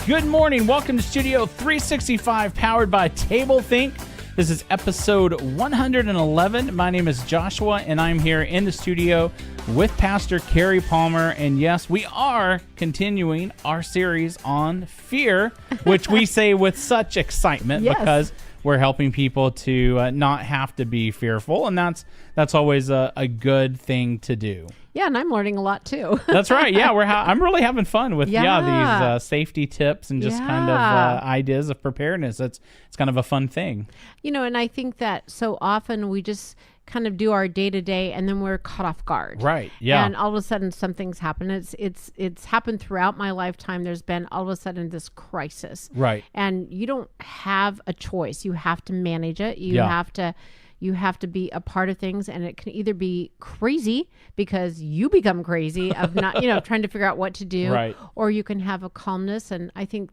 Good morning. Welcome to Studio 365, powered by TableThink. This is episode 111. My name is Joshua, and I'm here in the studio with Pastor Kerrie Palmer. And yes, we are continuing our series on fear, which we say with such excitement because we're helping people to not have to be fearful, and that's always a good thing to do. Yeah, and I'm learning a lot too. That's right. Yeah, I'm really having fun with these safety tips and just kind of ideas of preparedness. It's kind of a fun thing. You know, and I think that so often we just kind of do our day-to-day and then we're caught off guard. Right. Yeah. And all of a sudden something's happened. It's happened throughout my lifetime. There's been all of a sudden this crisis. Right. And you don't have a choice. You have to manage it. You have to be a part of things, and it can either be crazy because you become crazy of not, trying to figure out what to do, right, or you can have a calmness. And I think,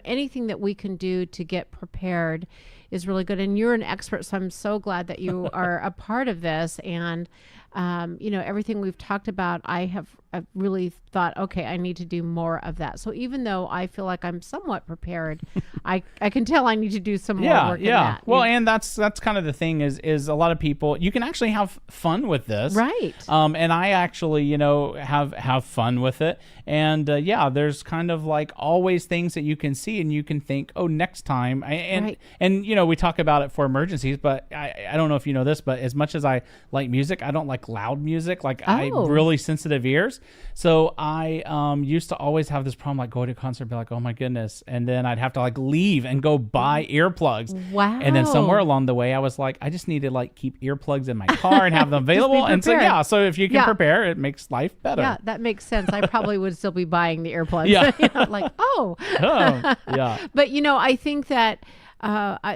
anything that we can do to get prepared is really good. And you're an expert, so I'm so glad that you are a part of this. And, everything we've talked about, I've really thought, okay, I need to do more of that. So even though I feel like I'm somewhat prepared, I can tell I need to do some more work in that. Well, and that's kind of the thing is a lot of people, you can actually have fun with this. Right. And I actually, have fun with it. And there's kind of like always things that you can see and you can think, oh, next time. And we talk about it for emergencies, but I don't know if you know this, but as much as I like music, I don't like loud music. Like I have really sensitive ears. So I used to always have this problem, like go to a concert and be like, oh my goodness. And then I'd have to like leave and go buy earplugs. Wow. And then somewhere along the way, I was like, I just need to like keep earplugs in my car and have them available. And so if you can prepare, it makes life better. Yeah, that makes sense. I probably would still be buying the earplugs. Yeah. Yeah. But I think that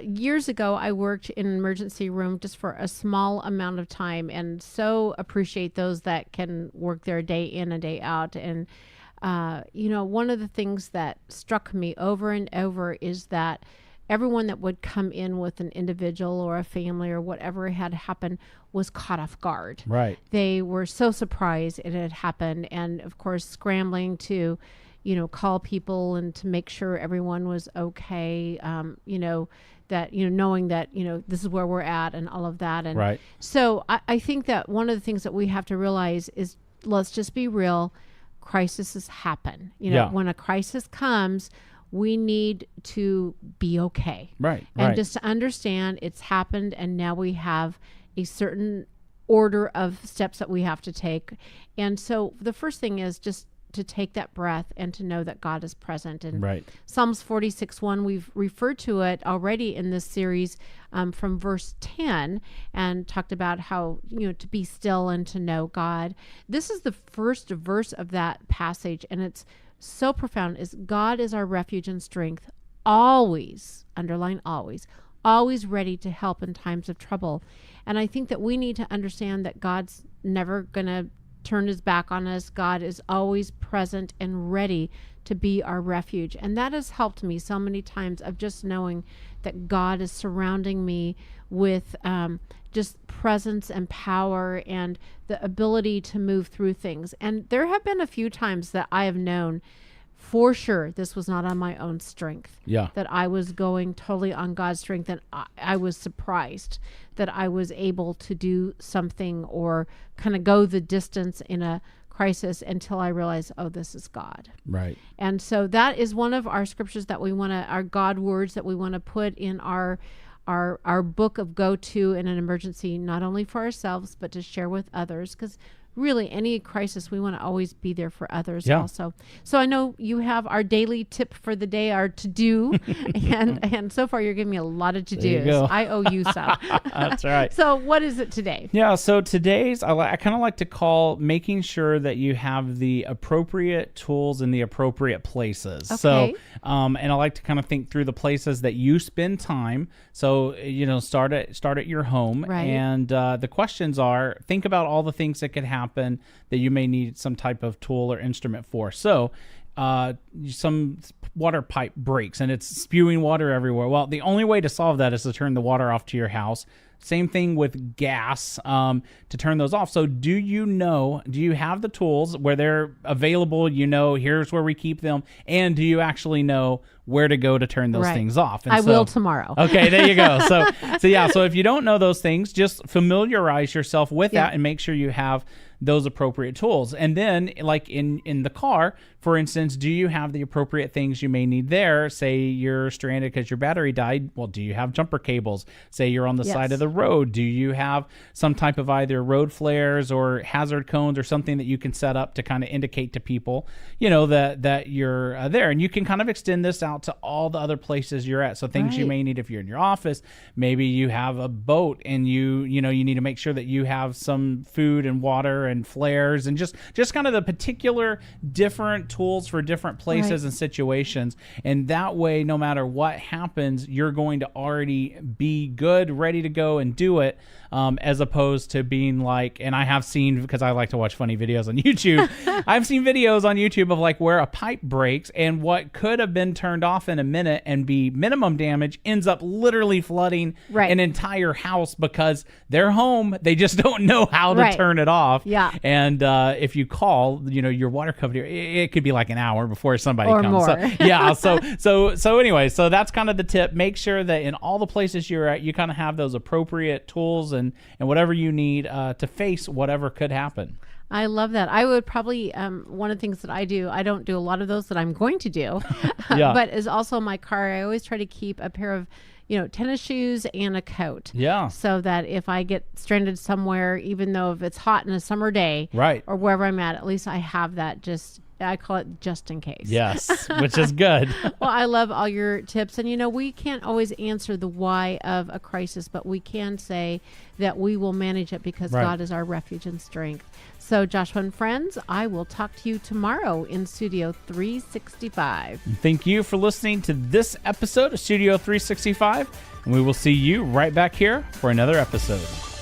years ago, I worked in an emergency room just for a small amount of time, and so appreciate those that can work there day in and day out. And, one of the things that struck me over and over is that everyone that would come in with an individual or a family or whatever had happened was caught off guard. Right. They were so surprised it had happened, and of course, scrambling to call people and to make sure everyone was okay, that, knowing that, this is where we're at and all of that. And right. So I think that one of the things that we have to realize is, let's just be real, crises happen. When a crisis comes, we need to be okay. Right. And just to understand it's happened, and now we have a certain order of steps that we have to take. And so the first thing is just to take that breath and to know that God is present. And Psalms 46:1, we've referred to it already in this series from verse 10, and talked about how, to be still and to know God. This is the first verse of that passage, and it's so profound. Is God is our refuge and strength, always, underline always ready to help in times of trouble. And I think that we need to understand that God's never going to turn his back on us. God is always present and ready to be our refuge. And that has helped me so many times, of just knowing that God is surrounding me with just presence and power and the ability to move through things. And there have been a few times that I have known for sure this was not on my own strength. Yeah. That I was going totally on God's strength, and I was surprised that I was able to do something or kind of go the distance in a crisis until I realized, oh, this is God. Right. And so that is one of our scriptures that we want to, our God words that we want to put in our book of go-to in an emergency, not only for ourselves, but to share with others. Because really, any crisis, we want to always be there for others also. So I know you have our daily tip for the day, our to-do, and so far you're giving me a lot of to-dos. I owe you some. That's right. So what is it today? Yeah, so today's, I kind of like to call making sure that you have the appropriate tools in the appropriate places. Okay. So, and I like to kind of think through the places that you spend time. So, start at your home. Right. And the questions are, think about all the things that could happen that you may need some type of tool or instrument for. So some water pipe breaks and it's spewing water everywhere. Well, the only way to solve that is to turn the water off to your house Same thing with gas, to turn those off. So do you have the tools where they're available? Here's where we keep them. And do you actually know where to go to turn those things off? And I will tomorrow. Okay, there you go. So if you don't know those things, just familiarize yourself with that and make sure you have those appropriate tools. And then, like in the car, for instance, do you have the appropriate things you may need there? Say you're stranded because your battery died. Well, do you have jumper cables? Say you're on the side of the road. Do you have some type of either road flares or hazard cones or something that you can set up to kind of indicate to people, that you're there? And you can kind of extend this out to all the other places you're at. So things you may need if you're in your office, maybe you have a boat and you need to make sure that you have some food and water and flares and just kind of the particular different tools for different places and situations. And that way, no matter what happens, you're going to already be good, ready to go and do it, as opposed to being like, and I have seen, because I like to watch funny videos on YouTube, I've seen videos on YouTube of like where a pipe breaks and what could have been turned off in a minute and be minimum damage ends up literally flooding an entire house because they're home. They just don't know how to turn it off. Yeah. And if you call, your water company, it could be like an hour before somebody comes. More. So anyway, so that's kind of the tip. Make sure that in all the places you're at, you kind of have those appropriate tools and whatever you need to face whatever could happen. I love that. I would probably, one of the things that I don't do a lot of those that I'm going to do, but is also my car. I always try to keep a pair of, tennis shoes and a coat. Yeah. So that if I get stranded somewhere, even though if it's hot in a summer day, or wherever I'm at least I have that I call it just in case. Yes, which is good. Well, I love all your tips. And, we can't always answer the why of a crisis, but we can say that we will manage it because God is our refuge and strength. So, Joshua and friends, I will talk to you tomorrow in Studio 365. Thank you for listening to this episode of Studio 365, and we will see you right back here for another episode.